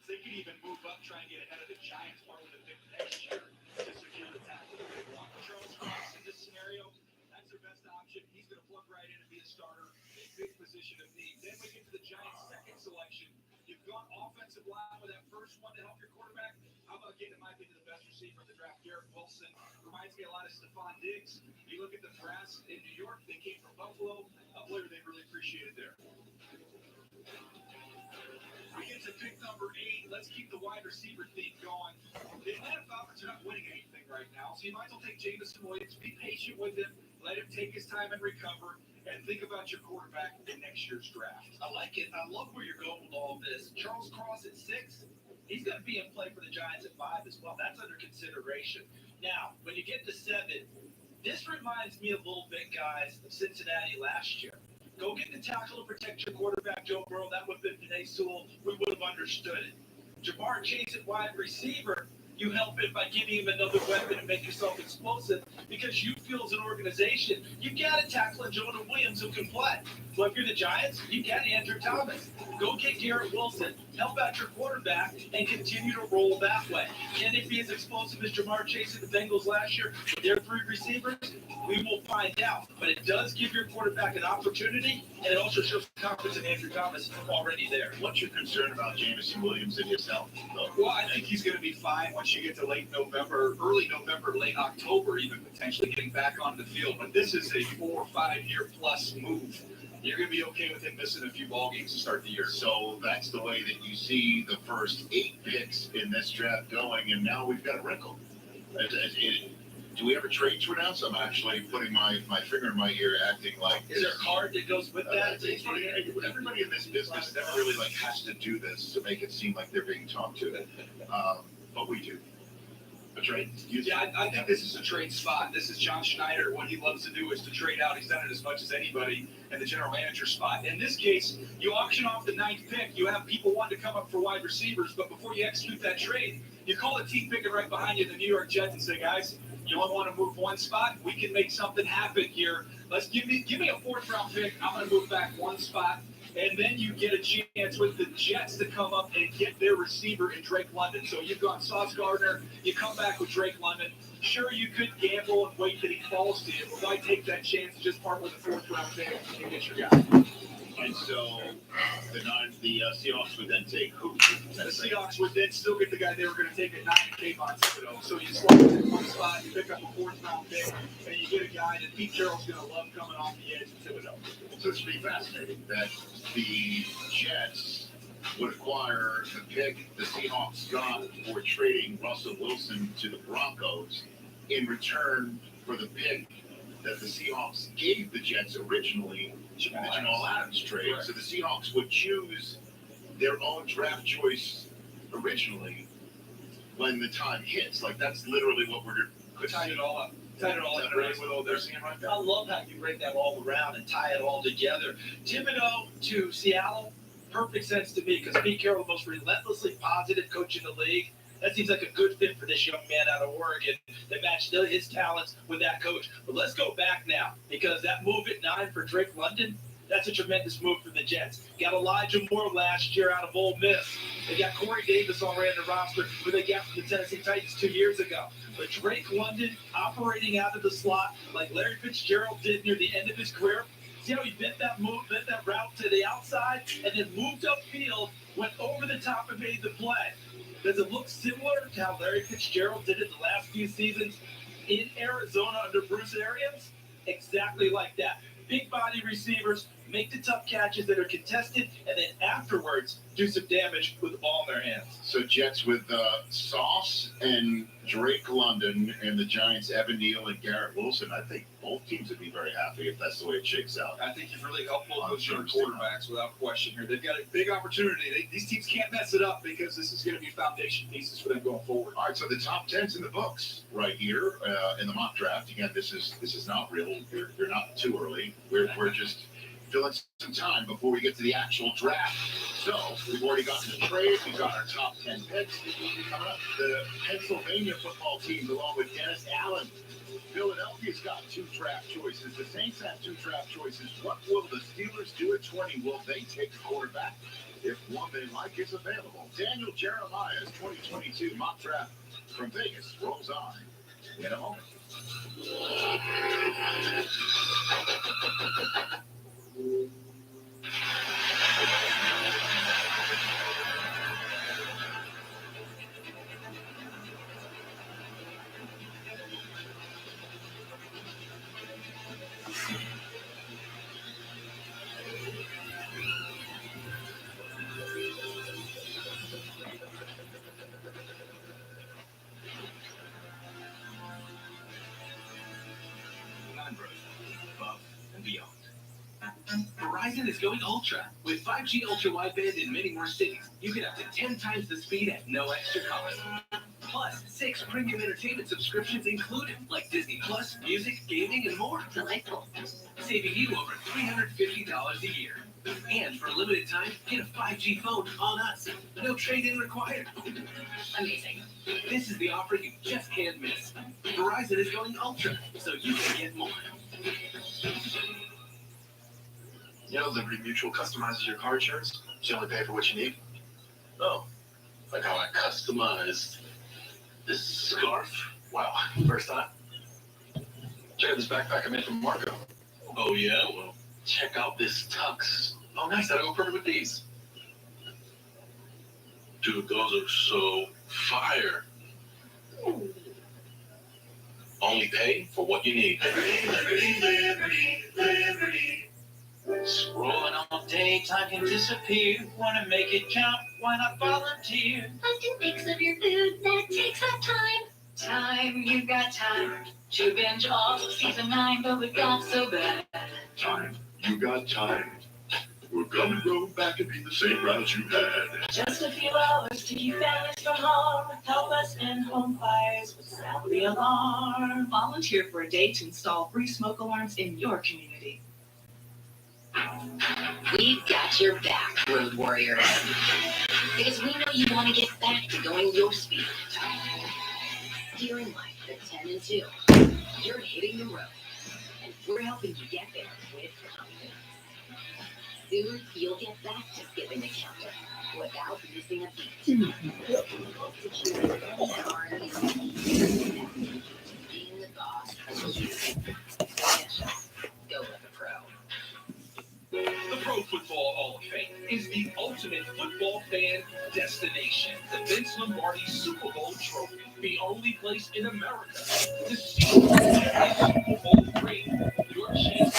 They could even move up, try and get ahead of the Giants part of the pick next year to secure the tackle that they want. Charles Cross in this scenario, that's their best option. He's going to plug right in and be a starter in big position of need. Then we get to the Giants' second selection. You've gone offensive line with that first one to help your quarterback. How about getting, in my opinion, the best receiver in the draft, Garrett Wilson? Reminds me a lot of Stephon Diggs. You look at the brass in New York, they came from Buffalo, a player they really appreciated there. We get to pick number 8. Let's keep the wide receiver theme going. The Atlanta Falcons are not winning anything right now, so you might as well take Jameson Williams. Be patient with him. Let him take his time and recover. And think about your quarterback in next year's draft. I like it. I love where you're going with all this. Charles Cross at 6. He's going to be in play for the Giants at 5 as well. That's under consideration. Now, when you get to 7, this reminds me a little bit, guys, of Cincinnati last year. Go get the tackle to protect your quarterback, Joe Burrow. That would have been Penei Sewell. We would have understood it. Jamar Chase at wide receiver, you help it by giving him another weapon and make yourself explosive because you feel as an organization, you've got to tackle a Jonah Williams who can play. So if you're the Giants, you've got Andrew Thomas. Go get Garrett Wilson, help out your quarterback, and continue to roll that way. Can it be as explosive as Jamar Chase and the Bengals last year with their 3 receivers? We will find out. But it does give your quarterback an opportunity, and it also shows confidence in Andrew Thomas already there. What's your concern about Jameson Williams and his health? Well, I think he's going to be fine once you get to late November, early November, late October, even potentially getting back on the field. But this is a 4 or 5 year plus move. You're going to be okay with him missing a few ball games to start the year. So that's the way that you see the first 8 picks in this draft going, and now we've got a wrinkle. Do we ever trade for now? So I'm actually putting my finger in my ear, acting like. Is there a card that goes with that? Everybody in this business never really has to do this to make it seem like they're being talked to, but we do. A trade? Yeah, I think this is a trade spot. This is John Schneider. What he loves to do is to trade out. He's done it as much as anybody in the general manager spot. In this case, you auction off the 9th pick. You have people wanting to come up for wide receivers, but before you execute that trade, you call the team picking right behind you, the New York Jets, and say, guys, you only want to move 1 spot? We can make something happen here. Let's give me a 4th round pick. I'm going to move back 1 spot. And then you get a chance with the Jets to come up and get their receiver in Drake London. So you've gone Sauce Gardner. You come back with Drake London. Sure, you could gamble and wait that he falls to you, but why take that chance and just part with a 4th round pick and get your guy? And so the Seahawks would then take who? The Seahawks would then still get the guy they were going to take at 9, Kayvon Thibodeaux. So you swap it in 1 spot, you pick up a 4th round pick, and you get a guy that Pete Carroll's going to love coming off the edge of Thibodeaux. So it should be fascinating that the Jets would acquire the pick the Seahawks got for trading Russell Wilson to the Broncos in return for the pick that the Seahawks gave the Jets originally in the Jamal Adams trade. Correct. So the Seahawks would choose their own draft choice originally when the time hits. Like, that's literally what we're tying it all up. Tying it all up right with all they're seeing right now. I love how you break that all around and tie it all together. Thibodeaux to Seattle, perfect sense to me because Pete Carroll, the most relentlessly positive coach in the league. That seems like a good fit for this young man out of Oregon that matched his talents with that coach. But let's go back now because that move at 9 for Drake London, that's a tremendous move for the Jets. Got Elijah Moore last year out of Ole Miss. They got Corey Davis already on the roster who they got from the Tennessee Titans 2 years ago. But Drake London operating out of the slot like Larry Fitzgerald did near the end of his career. See how he bent that route to the outside and then moved upfield, went over the top and made the play. Does it look similar to how Larry Fitzgerald did it the last few seasons in Arizona under Bruce Arians? Exactly like that. Big body receivers, make the tough catches that are contested, and then afterwards do some damage with the ball in their hands. So Jets with Sauce and Drake London and the Giants, Evan Neal and Garrett Wilson. I think both teams would be very happy if that's the way it shakes out. I think you've really helped both those young quarterbacks without question here. They've got a big opportunity. These teams can't mess it up because this is going to be foundation pieces for them going forward. All right, so the top 10's in the books right here in the mock draft. Again, this is not real. You're not too early. We're just filling some time before we get to the actual draft. So we've already gotten the trade. We've got our top 10 picks. Coming up, the Pennsylvania football team, along with Dennis Allen. Philadelphia's got 2 draft choices. The Saints have 2 draft choices. What will the Steelers do at 20? Will they take a quarterback? if one they like is available. Daniel Jeremiah's 2022 mock draft from Vegas rolls on in a moment. Above and beyond. Verizon is going ultra. With 5G ultra wideband in many more cities, you get up to 10 times the speed at no extra cost. Plus, 6 premium entertainment subscriptions included, like Disney Plus, music, gaming, and more. Delightful. Saving you over $350 a year. And for a limited time, get a 5G phone on us. No trade-in required. Amazing. This is the offer you just can't miss. Verizon is going ultra, so you can get more. You know, Liberty Mutual customizes your car insurance, so you only pay for what you need. Oh, like how I customized this scarf? Wow, first time. Check out this backpack I made from Marco. Oh yeah, well, check out this tux. Oh, nice, that'll go perfect with these. Dude, those are so fire. Only pay for what you need. Liberty, liberty, liberty. Scrolling all day, time can disappear. Wanna make it count? Why not volunteer? Often thinks of your food that takes up time. Time, you've got time to binge all of season 9, but we've got so bad. Time. You got time. We're gonna go back and be the same route you had. Just a few hours to keep families from harm. Help us end home fires with sound the alarm. Volunteer for a day to install free smoke alarms in your community. We've got your back, road warriors. Because we know you want to get back to going your speed. Steering life at 10 and 2. You're hitting the road. And we're helping you get there with confidence. Soon, you'll get back to skipping the counter without missing a beat. Being the boss. Go with the pro. The Pro Football Hall of Fame is the ultimate football fan destination. The Vince Lombardi Super Bowl trophy, the only place in America to see a Super Bowl ring. Your chance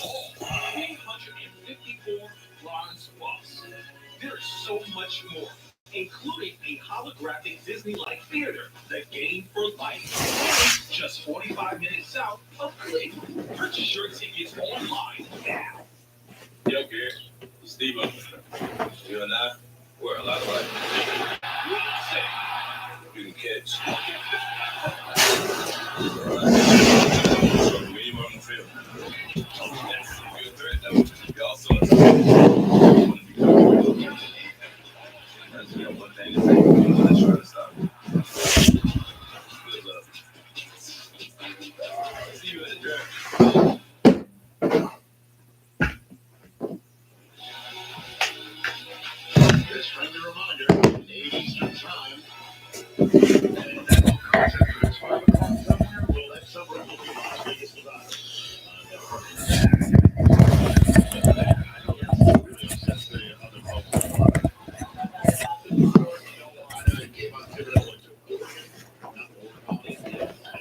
to all 854 bronze bucks. There's so much more, including a holographic Disney-like theater, the Game for Life, just 45 minutes south of Cleveland. Purchase your tickets online now. Yo, Gary, Steve, you and I, we're a lot alike. You can catch. When you on the field, you're a threat, though. You also that's one thing to say. Let's try to stop. Good luck. See you at the draft. This friendly reminder, 8 Eastern time. And that will come to 5 o'clock somewhere. Well, that somewhere will be Las Vegas, Nevada. I know that's really upsets the other folks in Florida. It came on Thibodeau went to Oregon. Not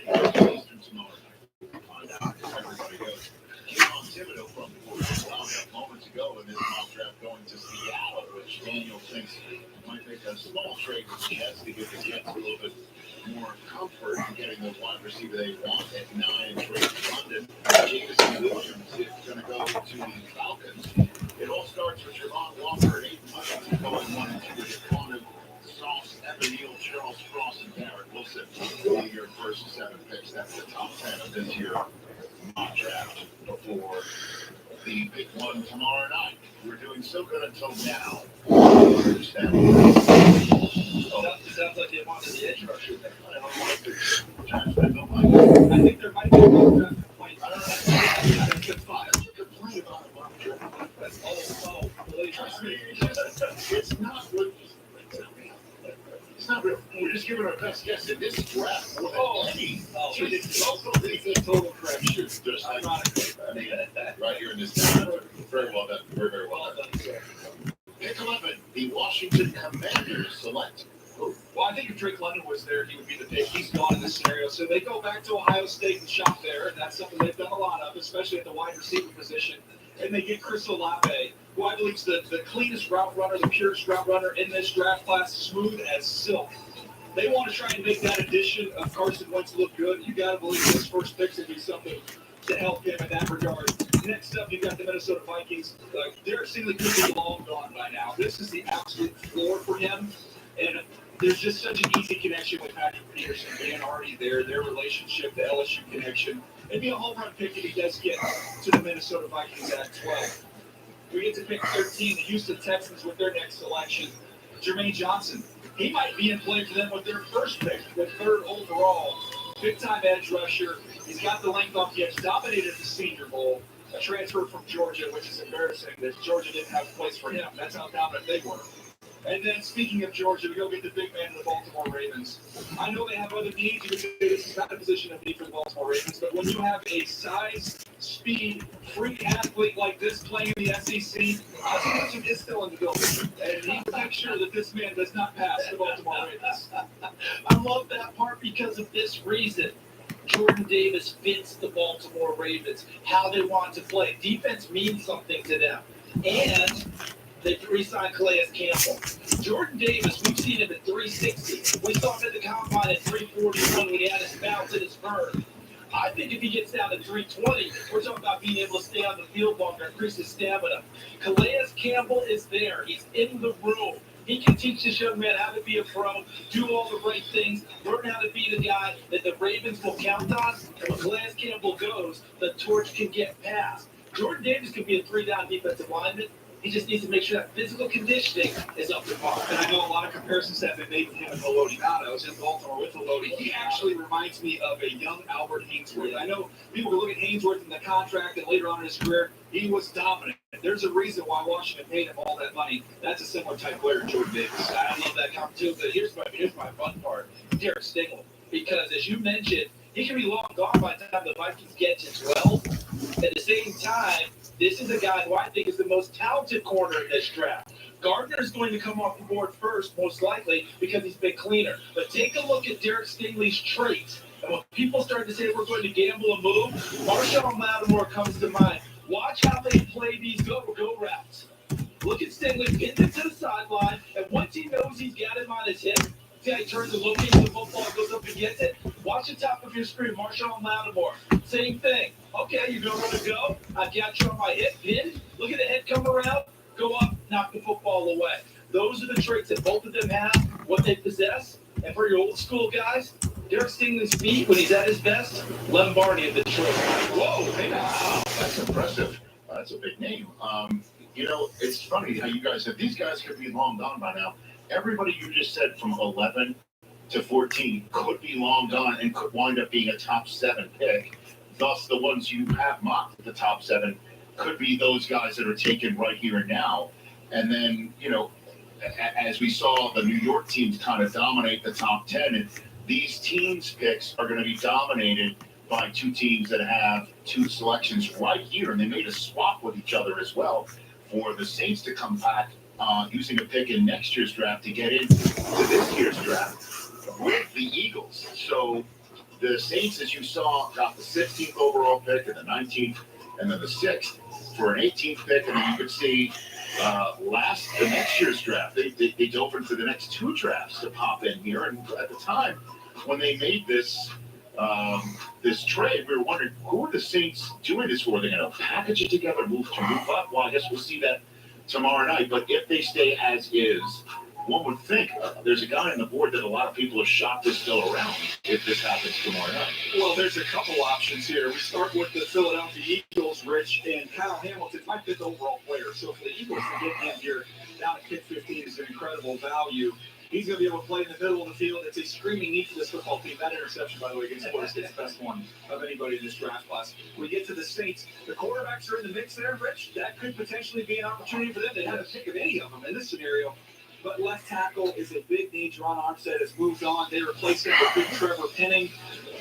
Oregon, Eastern tomorrow night. Find out if everybody goes. Came on Thibodeau from Oregon. Wound up moments ago in this mock draft going to Seattle, which Daniel thinks might make a small trade with the Jets to give the Jets a little bit more comfort in getting the wide receiver they want at 9 and trade to London. Jameson Williams is going to go to the Falcons. It all starts with Javon Walker at 8 and going 1 and 2 with Quantum, Sauce, Evan Neal, Charles Cross, and Garrett Wilson. Your first 7 picks. That's the top 10 of this year mock draft before the big one tomorrow night. We're doing so good until now. Sounds like they wanted the edge rusher there. I think there might be a draft point. I don't know. That's good fire. Complain about it. Oh, Trust me. we're just giving our best guess in this draft more than any. It's ridiculous. It's a total crapshoot. Just ironically, I mean, right here in this town. Very well done. Very, very well done. Pick 11, the Washington Commanders select. Well, I think if Drake London was there, he would be the pick. He's gone in this scenario. So they go back to Ohio State and shop there, and that's something they've done a lot of, especially at the wide receiver position. And they get Chris Olave, who I believe is the cleanest route runner, the purest route runner in this draft class, smooth as silk. They want to try and make that addition of Carson Wentz look good. You got to believe his first picks would do something to help him in that regard. Next up, you got the Minnesota Vikings. Derek Stingley could be long gone by now. This is the absolute floor for him. And there's just such an easy connection with Patrick Peterson being already there, their relationship, the LSU connection. It'd be a home run pick if he does get to the Minnesota Vikings at 12. We get to pick 13, the Houston Texans with their next selection. Jermaine Johnson. He might be in play for them with their first pick, the third overall. Big-time edge rusher. He's got the length off the edge, dominated the Senior Bowl. A transfer from Georgia, which is embarrassing that Georgia didn't have a place for him. That's how dominant they were. And then, speaking of Georgia, we go get the big man of the Baltimore Ravens. I know they have other needs. You could say this is not a position of need for the Baltimore Ravens, but when you have a size, speed, freak athlete like this playing in the SEC, Austin is still in the building. And he will make sure that this man does not pass the Baltimore Ravens. I love that part because of this reason. Jordan Davis fits the Baltimore Ravens, how they want to play. Defense means something to them. And they re-signed Calais Campbell. Jordan Davis, we've seen him at 360. We saw him at the combine at 341 when he had his bounce and his burn. I think if he gets down to 320, we're talking about being able to stay on the field longer, increase his stamina. Calais Campbell is there. He's in the room. He can teach this young man how to be a pro, do all the right things, learn how to be the guy that the Ravens will count on. And when Calais Campbell goes, the torch can get passed. Jordan Davis could be a 3-down defensive lineman. He just needs to make sure that physical conditioning is up to par. And I know a lot of comparisons have been made with him and Elodie. I was in Baltimore with Elodie. He actually reminds me of a young Albert Hainsworth. I know people will look at Hainsworth in the contract and later on in his career, he was dominant. There's a reason why Washington paid him all that money. That's a similar type player to Jordan Davis. I love that comment too, but here's my fun part. Derek Stingley. Because as you mentioned, he can be long gone by the time the Vikings get to 12. At the same time, this is a guy who I think is the most talented corner in this draft. Gardner is going to come off the board first, most likely, because he's been cleaner. But take a look at Derek Stingley's traits. And when people start to say we're going to gamble and move, Marshawn Lattimore comes to mind. Watch how they play these go routes. Look at Stingley getting it to the sideline, and once he knows he's got him on his hip, see how he turns and locates the football and goes up and gets it? Watch the top of your screen, Marshawn Lattimore. Same thing. Okay, you're going to go. I've got you on my hip, pin. Look at the head come around, go up, knock the football away. Those are the traits that both of them have, what they possess. And for your old school guys, Derek Stingley's feet, when he's at his best, Lombardi of Detroit. Whoa, hey, wow, that's impressive. That's a big name. You know, it's funny how you guys said these guys could be long gone by now. Everybody you just said from 11 to 14 could be long gone and could wind up being a top 7 pick. Thus, the ones you have mocked at the top 7 could be those guys that are taken right here and now. And then, you know, as we saw the New York teams kind of dominate the top 10, and these teams' picks are going to be dominated by 2 teams that have 2 selections right here. And they made a swap with each other as well for the Saints to come back using a pick in next year's draft to get into this year's draft with the Eagles. So the Saints, as you saw, got the 16th overall pick and the 19th and then the 6th for an 18th pick. And then you could see the next year's draft, they dove into the next 2 drafts to pop in here. And at the time when they made this trade, we were wondering, who are the Saints doing this for? They're going to package it together, move up? Well, I guess we'll see that tomorrow night. But if they stay as is, one would think there's a guy on the board that a lot of people are shocked is still around if this happens tomorrow night. Well, there's a couple options here. We start with the Philadelphia Eagles, Rich, and Kyle Hamilton, my 5th overall player. So for the Eagles to get him here down at pick 15 is an incredible value. He's going to be able to play in the middle of the field. It's a screaming need for this football team. That interception, by the way, against Florida State's the best one of anybody in this draft class. We get to the Saints. The quarterbacks are in the mix there, Rich. That could potentially be an opportunity for them. They have a pick of any of them in this scenario. but left tackle is a big need. Ron Armstead has moved on. They replaced him with big Trevor Penning.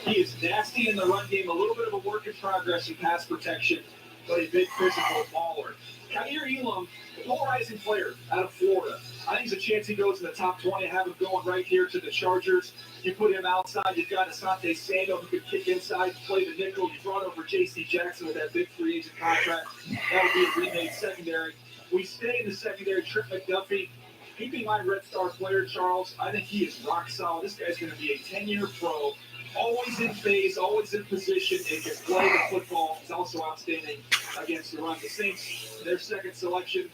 He is nasty in the run game, a little bit of a work in progress in pass protection, but a big physical baller. Kaiir Elam, a polarizing player out of Florida. I think there's a chance he goes in the top 20. I have him going right here to the Chargers. You put him outside. You've got Asante Samuel who can kick inside, play the nickel. You brought over J.C. Jackson with that big free agent contract. That would be a remade secondary. We stay in the secondary. Trip McDuffie, keeping my Red Star player, Charles. I think he is rock solid. This guy's going to be a 10-year pro. Always in phase, always in position, and can play the football. He's also outstanding against the run. The Saints, their second selection.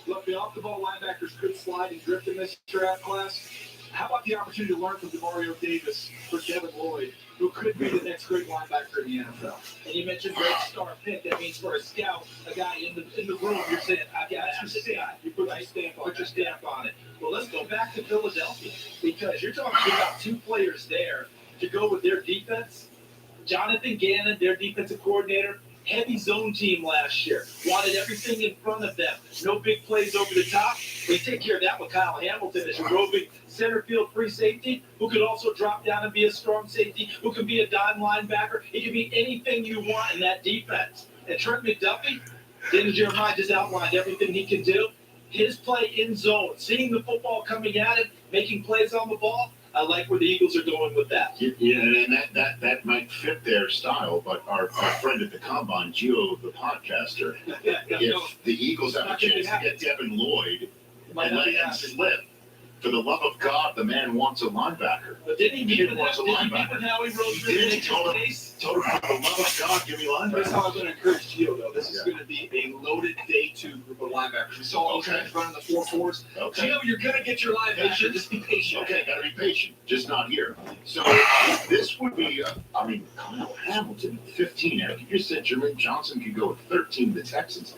Look, the off-the-ball linebackers could slide and drift in this draft class. How about the opportunity to learn from Demario Davis for Devin Lloyd, who could be the next great linebacker in the NFL? And you mentioned Red Star pick. That means for a scout, a guy in the room, you're saying, I got to see guy. You put your stamp on it. Well, let's go back to Philadelphia, because you're talking about two players there to go with their defense. Jonathan Gannon, their defensive coordinator, heavy zone team last year. Wanted everything in front of them. No big plays over the top. They take care of that with Kyle Hamilton as a roving center field free safety who could also drop down and be a strong safety, who can be a dime linebacker. He can be anything you want in that defense. And Trent McDuffie, Daniel Jeremiah just outlined everything he can do. His play in zone, seeing the football coming at him, making plays on the ball. I like where the Eagles are going with that. Yeah, and that might fit their style, but our friend at the Combine, Gio, the podcaster, if the Eagles have a chance to get Devin Lloyd and let him slip, for the love of God, the man wants a linebacker. But didn't he meet with Howie Roseman? He told him, for the love of God, give me linebacker. Here's how I'm going to encourage Gio, though. This is going to be a loaded day two group of linebackers. We saw all guys running the 4-4s. Okay. Gio, you're going to get your linebacker. Just be patient. Okay, got to be patient. Just not here. So this would be, Kyle Hamilton, 15. I think you said Jermaine Johnson could go at 13 to the Texans.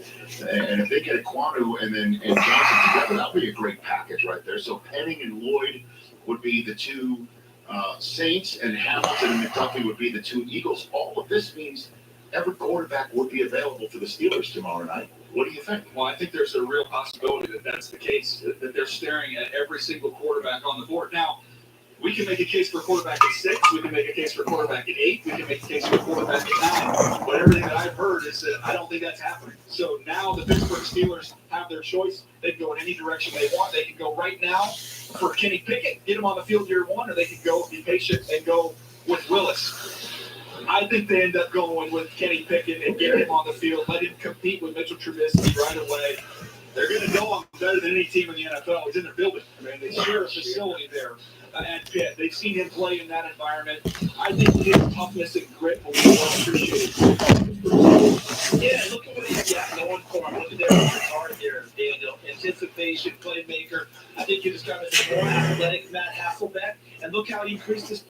And if they get a Quanu and Johnson together, that would be a great package right there. So Penning and Lloyd would be the two Saints, and Hamilton and McDuffie would be the two Eagles. All of this means every quarterback would be available for the Steelers tomorrow night. What do you think? Well, I think there's a real possibility that that's the case, that they're staring at every single quarterback on the board. Now, we can make a case for a quarterback at 6. We can make a case for a quarterback at 8. We can make a case for a quarterback at 9. But everything that I've heard is that I don't think that's happening. So now the Pittsburgh Steelers have their choice. They can go in any direction they want. They can go right now for Kenny Pickett, get him on the field year 1, or they can go be patient and go with Willis. I think they end up going with Kenny Pickett and get him on the field, let him compete with Mitchell Trubisky right away. They're going to know him better than any team in the NFL. He's in their building. I mean, they share a facility there at Pitt. They've seen him play in that environment. I think his toughness and grit will be well appreciated. Yeah, look at what he's got going for him. Look at that card there, Daniel. Anticipation, playmaker. I think you just got a more athletic Matt Hasselbeck. And look how he increased his